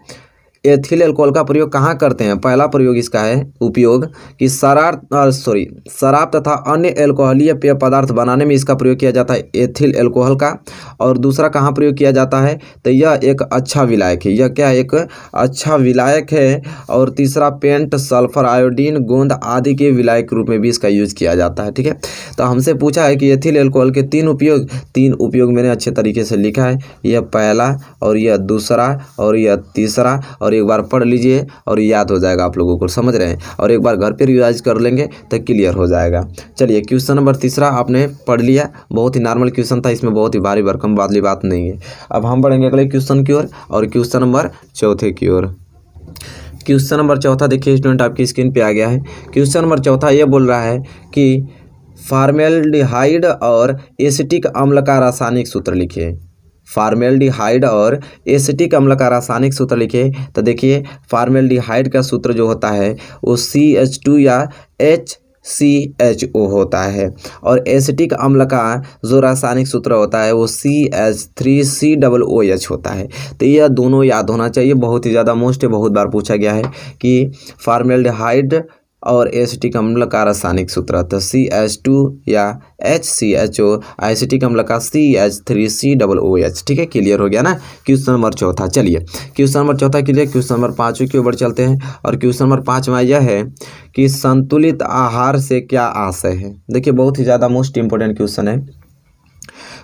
एथिल एल्कोहल का प्रयोग कहाँ करते हैं? पहला प्रयोग इसका है उपयोग कि शराब तथा अन्य एल्कोहलीय पेय पदार्थ बनाने में इसका प्रयोग किया जाता है एथिल एल्कोहल का। और दूसरा कहाँ प्रयोग किया जाता है? तो यह एक अच्छा विलायक है। यह क्या है? एक अच्छा विलायक है। और तीसरा पेंट, सल्फर, आयोडीन, गोंद आदि के विलायक के रूप में भी इसका यूज किया जाता है। ठीक है, तो हमसे पूछा है कि एथिल एल्कोहल के 3 उपयोग मैंने अच्छे तरीके से लिखा है। यह पहला, और यह दूसरा, और यह तीसरा, और एक बार पढ़ लीजिए और याद हो जाएगा आप लोगों को, समझ रहे हैं? और एक बार घर पे रिवाइज कर लेंगे तो क्लियर हो जाएगा। चलिए क्वेश्चन नंबर तीसरा आपने पढ़ लिया, बहुत ही नॉर्मल क्वेश्चन था, इसमें बहुत ही भारी भरकम वाली बात नहीं है। अब हम बढ़ेंगे अगले क्वेश्चन की ओर, और क्वेश्चन नंबर चौथे की ओर। क्वेश्चन नंबर चौथा देखिए स्टूडेंट आपकी स्क्रीन पे आ गया है। क्वेश्चन नंबर चौथा ये बोल रहा है कि फॉर्मेल्डिहाइड और एसिटिक अम्ल का रासायनिक सूत्र लिखिए। फॉर्मेल्डिहाइड और एसिटिक अम्ल का रासायनिक सूत्र लिखिए। तो देखिए फॉर्मेल्डिहाइड का सूत्र जो होता है वो CH2 या HCHO होता है, और एसिटिक अम्ल का जो रासायनिक सूत्र होता है वो CH3COOH होता है। तो यह दोनों याद होना चाहिए, बहुत ही ज़्यादा मोस्ट है, बहुत बार पूछा गया है कि फॉर्मेल्डिहाइड और एसिटिक अम्ल का रासायनिक सूत्र तो CH2 या HCHO, एसिटिक अम्ल का CH3COOH। ठीक है, क्लियर हो गया ना क्वेश्चन नंबर चौथा। चलिए क्वेश्चन नंबर चौथा क्लियर। क्वेश्चन नंबर 5 के ऊपर चलते हैं, और क्वेश्चन नंबर 5 में यह है कि संतुलित आहार से क्या आशय है। देखिए बहुत ही ज़्यादा मोस्ट इंपोर्टेंट क्वेश्चन है,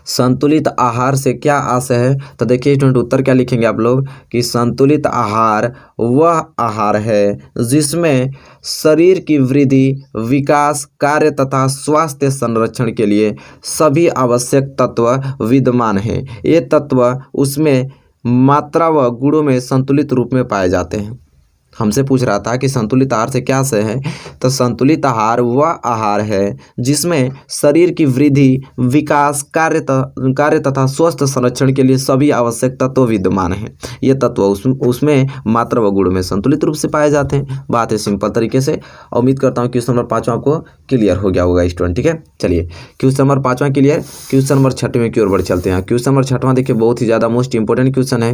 संतुलित आहार से क्या आशय है। तो देखिए स्टूडेंट उत्तर क्या लिखेंगे आप लोग कि संतुलित आहार वह आहार है जिसमें शरीर की वृद्धि, विकास, कार्य तथा स्वास्थ्य संरक्षण के लिए सभी आवश्यक तत्व विद्यमान हैं। ये तत्व उसमें मात्रा व गुणों में संतुलित रूप में पाए जाते हैं। हमसे पूछ रहा था कि संतुलित आहार से क्या से है, तो संतुलित आहार वह आहार है जिसमें शरीर की वृद्धि, विकास, कार्य तथा स्वस्थ संरक्षण के लिए सभी आवश्यक तत्व विद्यमान हैं। ये तत्व उसमें मात्रा व गुण में संतुलित रूप से पाए जाते हैं। बात है सिंपल तरीके से। उम्मीद करता हूँ क्वेश्चन नंबर 5वां आपको क्लियर हो गया होगा स्टूडेंट। ठीक है, चलिए क्वेश्चन नंबर 5वां क्लियर। क्वेश्चन नंबर 6वें की ओर बढ़ चलते हैं। क्वेश्चन नंबर 6वां देखिए, बहुत ही ज़्यादा मोस्ट इंपॉर्टेंट क्वेश्चन है।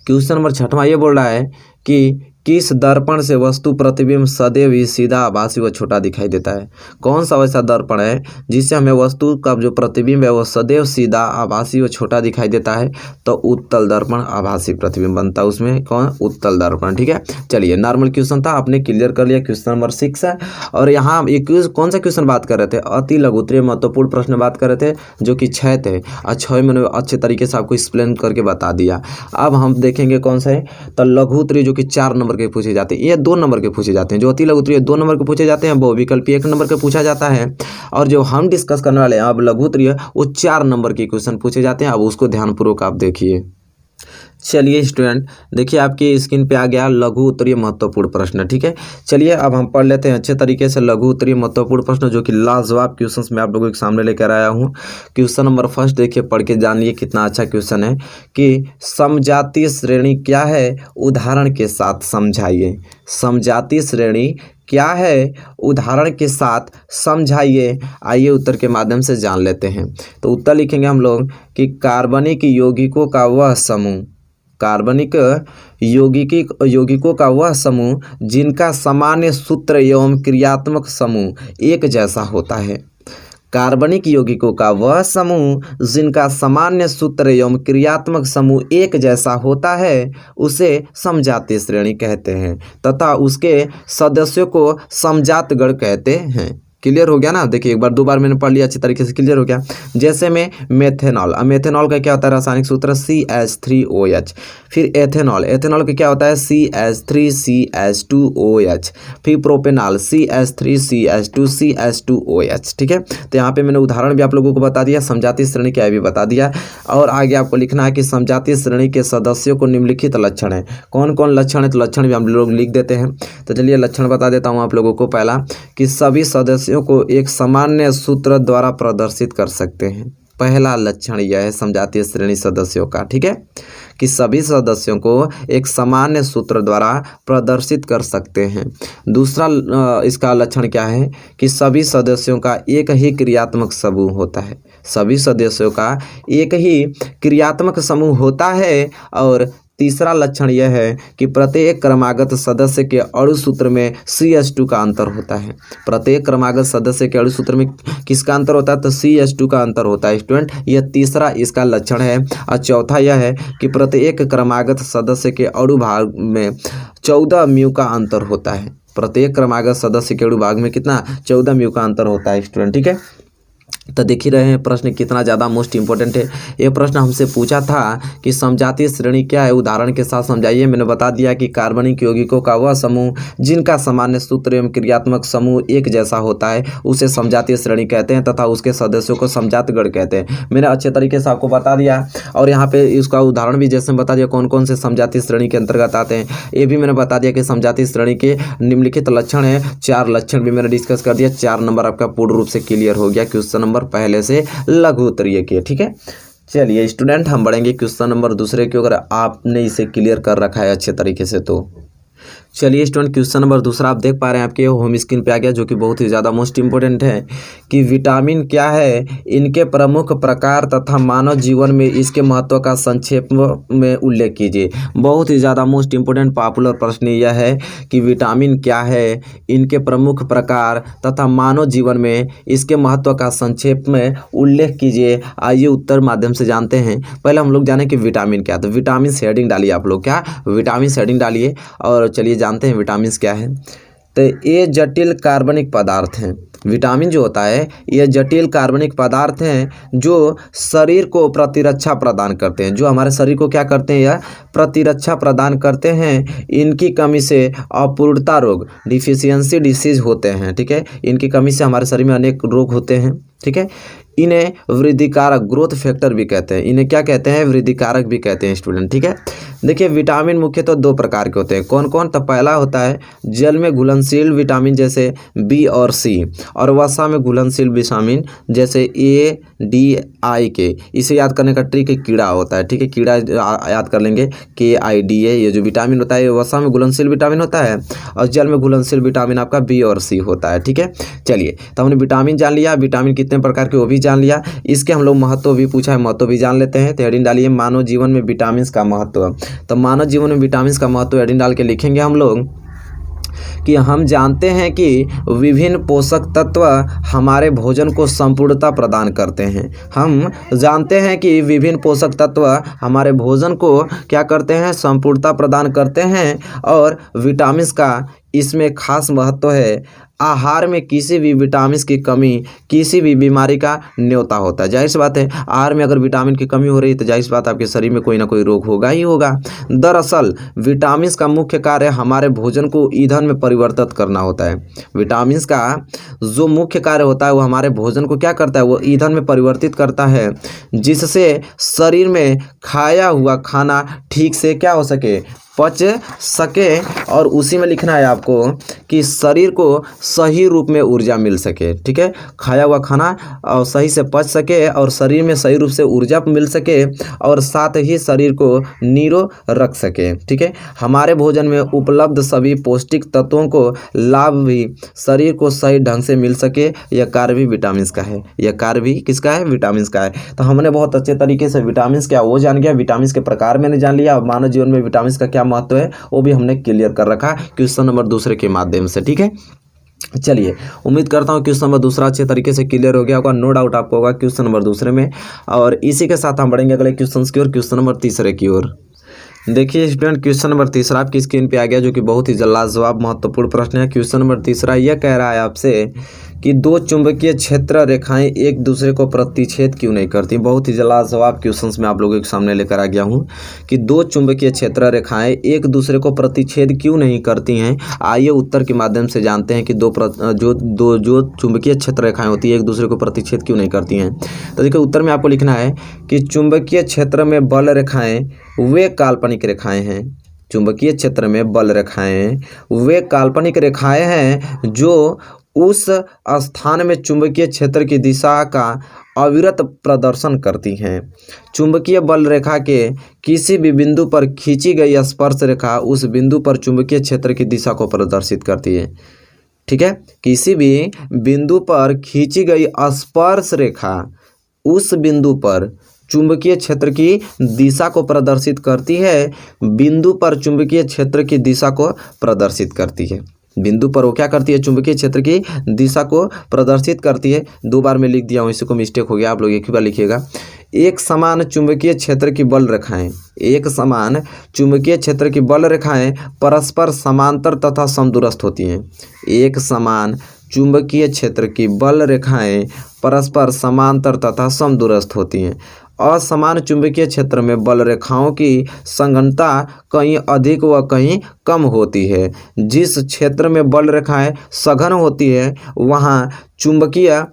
क्वेश्चन नंबर 6वां ये बोल रहा है कि किस दर्पण से वस्तु प्रतिबिंब सदैव ही सीधा, आभासी व छोटा दिखाई देता है। कौन सा वैसा दर्पण है जिससे हमें वस्तु का जो प्रतिबिंब है वह सदैव सीधा, आभासी व छोटा दिखाई देता है? तो उत्तल दर्पण आभासी प्रतिबिंब बनता है उसमें। कौन? उत्तल दर्पण। ठीक है, चलिए नॉर्मल क्वेश्चन था, आपने क्लियर कर लिया। क्वेश्चन नंबर 6 है। और यहाँ एक कौन सा क्वेश्चन बात कर रहे थे? अति लघुत्तरीय महत्वपूर्ण प्रश्न बात कर रहे थे, जो कि 6 थे। और 6 मैंने अच्छे तरीके से आपको एक्सप्लेन करके बता दिया। अब हम देखेंगे कौन सा है। तो लघुत्तरीय जो कि 4 नंबर के पूछे जाते हैं, ये 2 नंबर के पूछे जाते हैं। जो अति लघुत्तरीय 2 नंबर के पूछे जाते हैं, बहुविकल्पी 1 नंबर के पूछा जाता है। और जो हम डिस्कस करने वाले हैं अब लघुत्तरीय, वो 4 नंबर के क्वेश्चन पूछे जाते हैं। अब उसको ध्यानपूर्वक आप देखिए। चलिए स्टूडेंट, देखिए आपकी स्क्रीन पे आ गया लघु उत्तरीय महत्वपूर्ण प्रश्न। ठीक है, चलिए अब हम पढ़ लेते हैं अच्छे तरीके से लघु उत्तरीय महत्वपूर्ण प्रश्न, जो कि लाजवाब क्वेश्चंस मैं आप लोगों के सामने लेकर आया हूँ। क्वेश्चन नंबर 1 देखिए, पढ़ के जानिए कितना अच्छा क्वेश्चन है कि समजातीय श्रेणी क्या है, उदाहरण के साथ समझाइए। समजातीय श्रेणी क्या है, उदाहरण के साथ समझाइए। आइए उत्तर के माध्यम से जान लेते हैं। तो उत्तर लिखेंगे हम लोग कि कार्बनिक यौगिकों का वह समूह, कार्बनिक यौगिकों का वह समूह जिनका सामान्य सूत्र एवं क्रियात्मक समूह एक जैसा होता है। कार्बनिक यौगिकों का वह समूह जिनका सामान्य सूत्र एवं क्रियात्मक समूह एक जैसा होता है उसे समजातीय श्रेणी कहते हैं तथा उसके सदस्यों को समजात गण कहते हैं। क्लियर हो गया ना? देखिए एक बार 2 बार मैंने पढ़ लिया, अच्छी तरीके से क्लियर हो गया। जैसे में मेथेनॉल, अब मेथेनॉल का क्या होता है रासायनिक सूत्र CH3OH। फिर एथेनॉल, एथेनॉल का क्या होता है CH3CH2OH। फिर प्रोपेनॉल CH3CH2CH2OH। ठीक है, तो यहाँ पे मैंने उदाहरण भी आप लोगों को बता दिया, समजातीय श्रेणी क्या है भी बता दिया। और आगे आपको लिखना है कि समजातीय श्रेणी के सदस्यों को निम्नलिखित लक्षण है। कौन कौन लक्षण है? तो लक्षण भी हम लोग लिख देते हैं। तो चलिए लक्षण बता देता हूँ आप लोगों को। पहला कि सभी सदस्य को एक सामान्य सूत्र द्वारा प्रदर्शित कर सकते हैं। पहला लक्षण यह है समजातीय श्रेणी सदस्यों का। ठीक है, कि सभी सदस्यों को एक सामान्य सूत्र द्वारा प्रदर्शित कर सकते हैं। दूसरा इसका लक्षण क्या है कि सभी सदस्यों का एक ही क्रियात्मक समूह होता है। सभी सदस्यों का एक ही क्रियात्मक समूह होता है। और तीसरा लक्षण यह है कि प्रत्येक क्रमागत सदस्य के अणु सूत्र में CH2 का अंतर होता है। प्रत्येक क्रमागत सदस्य के अणु सूत्र में किसका अंतर होता है? तो CH2 का अंतर होता है स्टूडेंट। यह तीसरा इसका लक्षण है। और चौथा यह है कि प्रत्येक क्रमागत सदस्य के अणु भाग में 14 म्यू का अंतर होता है। प्रत्येक क्रमागत सदस्य के अणु भाग में कितना? 14 म्यू का अंतर होता है स्टूडेंट। ठीक है, तो देख ही रहे हैं प्रश्न कितना ज़्यादा मोस्ट इंपॉर्टेंट है। ये प्रश्न हमसे पूछा था कि समजातीय श्रेणी क्या है, उदाहरण के साथ समझाइए। मैंने बता दिया कि कार्बनिक यौगिकों का वह समूह जिनका सामान्य सूत्र एवं क्रियात्मक समूह एक जैसा होता है उसे समजातीय श्रेणी कहते हैं तथा उसके सदस्यों को समजात गण कहते हैं। मैंने अच्छे तरीके से आपको बता दिया। और यहाँ पे इसका उदाहरण भी जैसे बता दिया कौन कौन से समजातीय श्रेणी के अंतर्गत आते हैं। ये भी मैंने बता दिया कि समजातीय श्रेणी के निम्नलिखित लक्षण है। 4 लक्षण भी मैंने डिस्कस कर दिया। 4 नंबर आपका पूर्ण रूप से क्लियर हो गया क्वेश्चन नंबर पहले से लघु उत्तरीय के। ठीक है, चलिए स्टूडेंट हम बढ़ेंगे क्वेश्चन नंबर दूसरे के। अगर आपने इसे क्लियर कर रखा है अच्छे तरीके से तो चलिए स्टूडेंट क्वेश्चन नंबर दूसरा आप देख पा रहे हैं आपके होम स्क्रीन पे आ गया, जो कि बहुत ही ज़्यादा मोस्ट इंपॉर्टेंट है कि विटामिन क्या है, इनके प्रमुख प्रकार तथा मानव जीवन में इसके महत्व का संक्षेप में उल्लेख कीजिए। बहुत ही ज़्यादा मोस्ट इंपॉर्टेंट पॉपुलर प्रश्न यह है कि विटामिन क्या है, इनके प्रमुख प्रकार तथा मानव जीवन में इसके महत्व का संक्षेप में उल्लेख कीजिए। आइए उत्तर माध्यम से जानते हैं। पहले हम लोग जाने कि विटामिन क्या है। तो विटामिन से हेडिंग डालिए आप लोग, क्या विटामिन से हेडिंग डालिए और चलिए जानते हैं विटामिन क्या है। तो ये जटिल कार्बनिक पदार्थ हैं। विटामिन जो होता है ये जटिल कार्बनिक पदार्थ हैं जो शरीर को प्रतिरक्षा प्रदान करते हैं। जो हमारे शरीर को क्या करते हैं? यह प्रतिरक्षा प्रदान करते हैं। इनकी कमी से अपूर्णता रोग, डिफिशियंसी डिसीज होते हैं। ठीक है, इनकी कमी से हमारे शरीर में अनेक रोग होते हैं। ठीक है, इन्हें वृद्धिकारक ग्रोथ फैक्टर भी कहते हैं। इन्हें क्या कहते हैं? वृद्धिकारक भी कहते हैं स्टूडेंट। ठीक है, देखिए विटामिन मुख्यतः दो प्रकार के होते हैं। कौन कौन? तो पहला होता है जल में घुलनशील विटामिन जैसे बी और सी, और वसा में घुलनशील विटामिन जैसे ए डी आई के। इसे याद करने का ट्रिक कीड़ा होता है। ठीक है, कीड़ा याद कर लेंगे, KIDA। ये जो विटामिन होता है ये वसा में घुलनशील विटामिन होता है, और जल में घुलनशील विटामिन आपका बी और सी होता है। ठीक है, चलिए तो हमने विटामिन जान लिया, विटामिन कितने प्रकार के वो भी जान लिया। इसके हम लोग महत्व भी पूछा है, महत्व भी जान लेते हैं। तो हेडिंग डालिए मानव जीवन में विटामिन का महत्व। तो मानव जीवन में विटामिन का महत्व हेडिंग डाल के लिखेंगे हम लोग कि हम जानते हैं कि विभिन्न पोषक तत्व हमारे भोजन को संपूर्णता प्रदान करते हैं। हम जानते हैं कि विभिन्न पोषक तत्व हमारे भोजन को क्या करते हैं? संपूर्णता प्रदान करते हैं। और विटामिन का इसमें खास महत्व है। आहार में किसी भी विटामिन की कमी किसी भी बीमारी का न्योता होता है। जाहिर सी बात है, आहार में अगर विटामिन की कमी हो रही है तो जाहिर सी बात आपके शरीर में कोई ना कोई रोग होगा ही होगा। दरअसल विटामिन का मुख्य कार्य हमारे भोजन को ईंधन में परिवर्तित करना होता है। विटामिन का जो मुख्य कार्य होता है वो हमारे भोजन को क्या करता है? वो ईंधन में परिवर्तित करता है, जिससे शरीर में खाया हुआ खाना ठीक से क्या हो सके? पच सके। और उसी में लिखना है आपको कि शरीर को सही रूप में ऊर्जा मिल सके। ठीक है, खाया हुआ खाना और सही से पच सके और शरीर में सही रूप से ऊर्जा मिल सके, और साथ ही शरीर को नीरो रख सके। ठीक है, हमारे भोजन में उपलब्ध सभी पौष्टिक तत्वों को लाभ भी शरीर को सही ढंग से मिल सके, यह कार्य भी विटामिन का है। यह कार्य भी किसका है? विटामिन का है। तो हमने बहुत अच्छे तरीके से विटामिन क्या वो जान गया, विटामिन के प्रकार मैंने जान लिया, और मानव जीवन में विटामिन का क्या महत्व है वो भी हमने क्लियर कर रखा क्वेश्चन नंबर दूसरे के माध्यम से। ठीक है, चलिए उम्मीद करता हूँ क्वेश्चन नंबर दूसरा अच्छे तरीके से क्लियर हो गया होगा। नो डाउट आपको होगा क्वेश्चन नंबर दूसरे में। और इसी के साथ हम बढ़ेंगे अगले क्वेश्चन की ओर, क्वेश्चन नंबर तीसरे की ओर। देखिए स्टूडेंट, क्वेश्चन नंबर तीसरा आपकी स्क्रीन पे आ गया, जो कि बहुत ही लाजवाब महत्वपूर्ण प्रश्न है। क्वेश्चन नंबर तीसरा यह कह रहा है आपसे कि दो चुंबकीय क्षेत्र रेखाएं एक दूसरे को प्रतिच्छेद क्यों नहीं करती। बहुत ही लाजवाब क्वेश्चंस मैं आप लोगों के सामने लेकर आ गया हूं कि दो चुंबकीय क्षेत्र रेखाएं एक दूसरे को प्रतिच्छेद क्यों नहीं करती हैं। आइए उत्तर के माध्यम से जानते हैं कि जो चुंबकीय क्षेत्र रेखाएं होती है एक दूसरे को प्रतिच्छेद क्यों नहीं करती हैं। तो देखिए उत्तर में आपको लिखना है कि चुंबकीय क्षेत्र में बल रेखाएं वे काल्पनिक रेखाएं हैं। चुंबकीय क्षेत्र में बल रेखाएं वे काल्पनिक रेखाएं हैं जो उस स्थान में चुंबकीय क्षेत्र की दिशा का अविरत प्रदर्शन करती हैं। चुंबकीय बल रेखा के किसी भी बिंदु पर खींची गई स्पर्श रेखा उस बिंदु पर चुंबकीय क्षेत्र की दिशा को प्रदर्शित करती है। ठीक है, किसी भी बिंदु पर खींची गई स्पर्श रेखा उस बिंदु पर चुंबकीय क्षेत्र की दिशा को प्रदर्शित करती है। बिंदु पर चुंबकीय क्षेत्र की दिशा को प्रदर्शित करती है। बिंदु पर वो क्या करती है? चुंबकीय क्षेत्र की दिशा को प्रदर्शित करती है। दो बार मैं लिख दिया हूँ, इसी को मिस्टेक हो गया, आप लोग एक ही बार लिखिएगा। एक समान चुंबकीय क्षेत्र की बल रेखाएं, एक समान चुंबकीय क्षेत्र की बल रेखाएं परस्पर समांतर तथा समदूरस्थ होती हैं। एक समान चुंबकीय क्षेत्र की बल रेखाएं परस्पर समांतर तथा समदूरस्थ होती हैं। असमान चुंबकीय क्षेत्र में बल रेखाओं की संघनता कहीं अधिक व कहीं कम होती है। जिस क्षेत्र में बल रेखाएं सघन होती है वहाँ चुंबकीय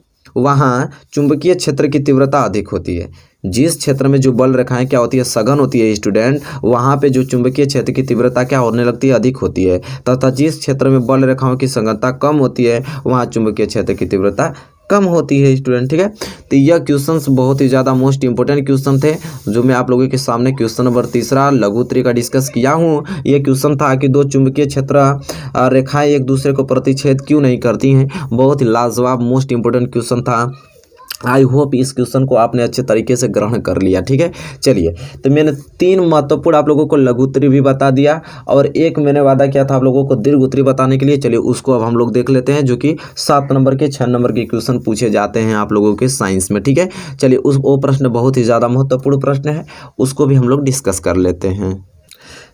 क्षेत्र की तीव्रता अधिक होती है। जिस क्षेत्र में जो बल रेखाएं क्या होती है? सघन होती है स्टूडेंट, वहाँ पे जो चुंबकीय क्षेत्र की तीव्रता क्या होने लगती है? अधिक होती है। तथा जिस क्षेत्र में बल रेखाओं की संघनता कम होती है वहाँ चुंबकीय क्षेत्र की तीव्रता कम होती है स्टूडेंट। ठीक है, तो यह क्वेश्चंस बहुत ही ज़्यादा मोस्ट इंपोर्टेंट क्वेश्चन थे जो मैं आप लोगों के सामने क्वेश्चन नंबर तीसरा लघु उत्तरी का डिस्कस किया हूँ। ये क्वेश्चन था कि दो चुंबकीय क्षेत्र रेखाएं एक दूसरे को प्रतिच्छेद क्यों नहीं करती हैं। बहुत ही लाजवाब मोस्ट इंपोर्टेंट क्वेश्चन था। आई होप इस क्वेश्चन को आपने अच्छे तरीके से ग्रहण कर लिया। ठीक है, चलिए तो मैंने तीन महत्वपूर्ण आप लोगों को लघु उत्तरी भी बता दिया और एक मैंने वादा किया था आप लोगों को दीर्घ उत्तरी बताने के लिए। चलिए उसको अब हम लोग देख लेते हैं, जो कि 7 नंबर के 6 नंबर के क्वेश्चन पूछे जाते हैं आप लोगों के साइंस में। ठीक है, चलिए वो प्रश्न बहुत ही ज़्यादा महत्वपूर्ण प्रश्न है, उसको भी हम लोग डिस्कस कर लेते हैं।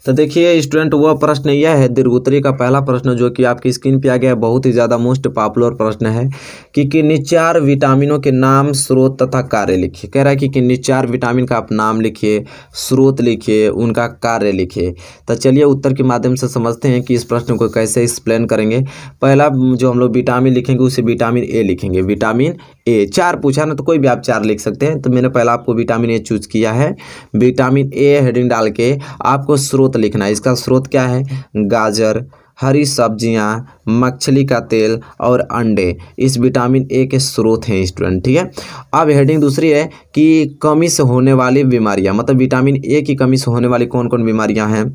तो देखिए स्टूडेंट, वह प्रश्न यह है दीर्घ उत्तरी का पहला प्रश्न जो कि आपकी स्क्रीन पे आ गया है। बहुत ही ज़्यादा मोस्ट पॉपुलर प्रश्न है कि किन्हीं 4 विटामिनों के नाम, स्रोत तथा कार्य लिखिए। कह रहा है कि किन्हीं 4 विटामिन का आप नाम लिखिए, स्रोत लिखिए, उनका कार्य लिखिए। तो चलिए उत्तर के माध्यम से समझते हैं कि इस प्रश्न को कैसे एक्सप्लेन करेंगे। पहला जो हम लोग विटामिन लिखेंगे उसे विटामिन ए लिखेंगे। विटामिन ए, 4 पूछा ना, तो कोई भी आप 4 लिख सकते हैं। तो मैंने पहला आपको विटामिन ए चूज किया है। विटामिन ए हेडिंग डाल के आपको स्रोत लिखना है। इसका स्रोत क्या है? गाजर, हरी सब्जियां, मछली का तेल और अंडे इस विटामिन ए के स्रोत हैं स्टूडेंट, ठीक है। अब हेडिंग दूसरी है कि कमी से होने वाली बीमारियां, मतलब विटामिन ए की कमी से होने वाली कौन कौन बीमारियां हैं।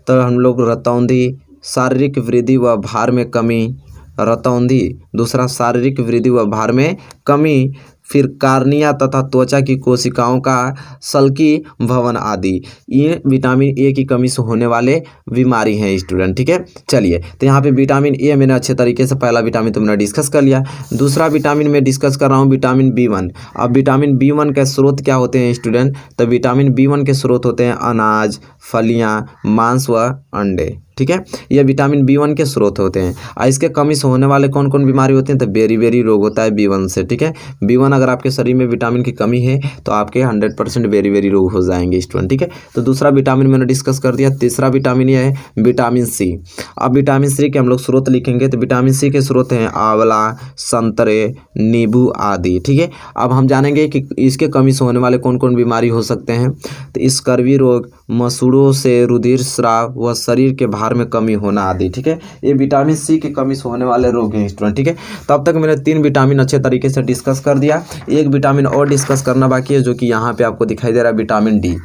तो हम लोग रतौंधी, शारीरिक वृद्धि व भार में कमी, रतौंधी, दूसरा शारीरिक वृद्धि व भार में कमी, फिर कार्निया तथा त्वचा की कोशिकाओं का सल्की भवन आदि, ये विटामिन ए की कमी से होने वाले बीमारी हैं स्टूडेंट, ठीक है। चलिए, तो यहाँ पे विटामिन ए मैंने अच्छे तरीके से पहला विटामिन तो मैंने डिस्कस कर लिया। दूसरा विटामिन मैं डिस्कस कर रहा हूँ विटामिन B1। अब विटामिन B1 के स्रोत क्या होते हैं स्टूडेंट? तो विटामिन B1 के स्रोत होते हैं अनाज, फलियाँ, मांस व अंडे, ठीक है। ये विटामिन B1 के स्रोत होते हैं। और इसके कमी से होने वाले कौन कौन बीमारी होते हैं? तो बेरी रोग होता है B1 से, ठीक है। B1 अगर आपके शरीर में विटामिन की कमी है तो आपके 100% बेरी रोग हो जाएंगे स्टूडेंट, ठीक है। तो दूसरा विटामिन मैंने डिस्कस कर दिया। तीसरा विटामिन ये है विटामिन सी। अब विटामिन सी के हम लोग स्रोत लिखेंगे तो विटामिन सी के स्रोत हैं आंवला, संतरे, नींबू आदि, ठीक है। अब हम जानेंगे कि इसके कमी से होने वाले कौन कौन बीमारी हो सकते हैं। तो स्कर्वी रोग, मसूड़ों से रुधिर स्राव व शरीर के भार में कमी होना आदि, ठीक है। ये विटामिन सी की कमी से होने वाले रोग हैं स्टूडेंट, ठीक है। तब तक मैंने 3 विटामिन अच्छे तरीके से डिस्कस कर दिया। एक विटामिन और डिस्कस करना बाकी है जो कि यहाँ पे आपको दिखाई दे रहा है, विटामिन डी।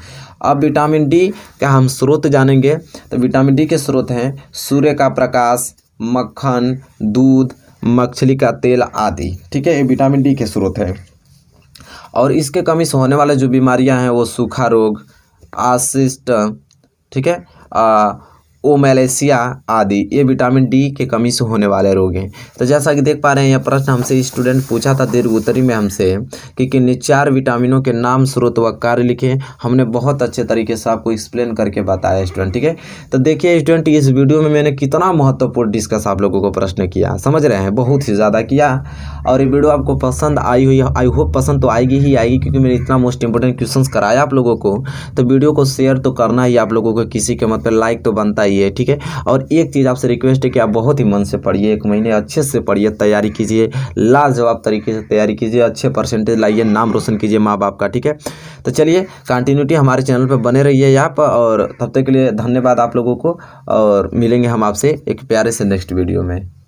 अब विटामिन डी का हम स्रोत जानेंगे। तो विटामिन डी के स्रोत हैं सूर्य का प्रकाश, मक्खन, दूध, मछली का तेल आदि, ठीक है। ये विटामिन डी के स्रोत है। और इसके कमी से होने वाले जो बीमारियां हैं वो सूखा रोग, आसिस्ट, ठीक है, ओमेलेसिया आदि, ये विटामिन डी के कमी से होने वाले रोग हैं। तो जैसा कि देख पा रहे हैं, यह प्रश्न हमसे स्टूडेंट पूछा था दीर्घ उत्तरी में हमसे कि किन 4 विटामिनों के नाम, स्रोत व कार्य लिखें। हमने बहुत अच्छे तरीके से आपको एक्सप्लेन करके बताया स्टूडेंट, ठीक है। तो देखिए स्टूडेंट, इस वीडियो में मैंने कितना महत्वपूर्ण डिस्कस आप लोगों को प्रश्न किया, समझ रहे हैं, बहुत ही ज़्यादा किया। और ये वीडियो आपको पसंद आई हुई, आई होप पसंद तो आएगी ही आएगी, क्योंकि मैंने इतना मोस्ट इंपोर्टेंट क्वेश्चन कराया आप लोगों को। तो वीडियो को शेयर तो करना ही आप लोगों को, किसी के मत पर लाइक तो बनता ही है, ठीक है। और एक चीज़ आपसे रिक्वेस्ट है कि आप बहुत ही मन से पढ़िए, 1 महीने अच्छे से पढ़िए, तैयारी कीजिए, लाजवाब तरीके से तैयारी कीजिए, अच्छे परसेंटेज लाइए, नाम रोशन कीजिए माँ बाप का, ठीक है। तो चलिए, कंटिन्यूटी हमारे चैनल पर बने रहिए यहाँ पर। और तब तक के लिए धन्यवाद आप लोगों को, और मिलेंगे हम आपसे एक प्यारे से नेक्स्ट वीडियो में।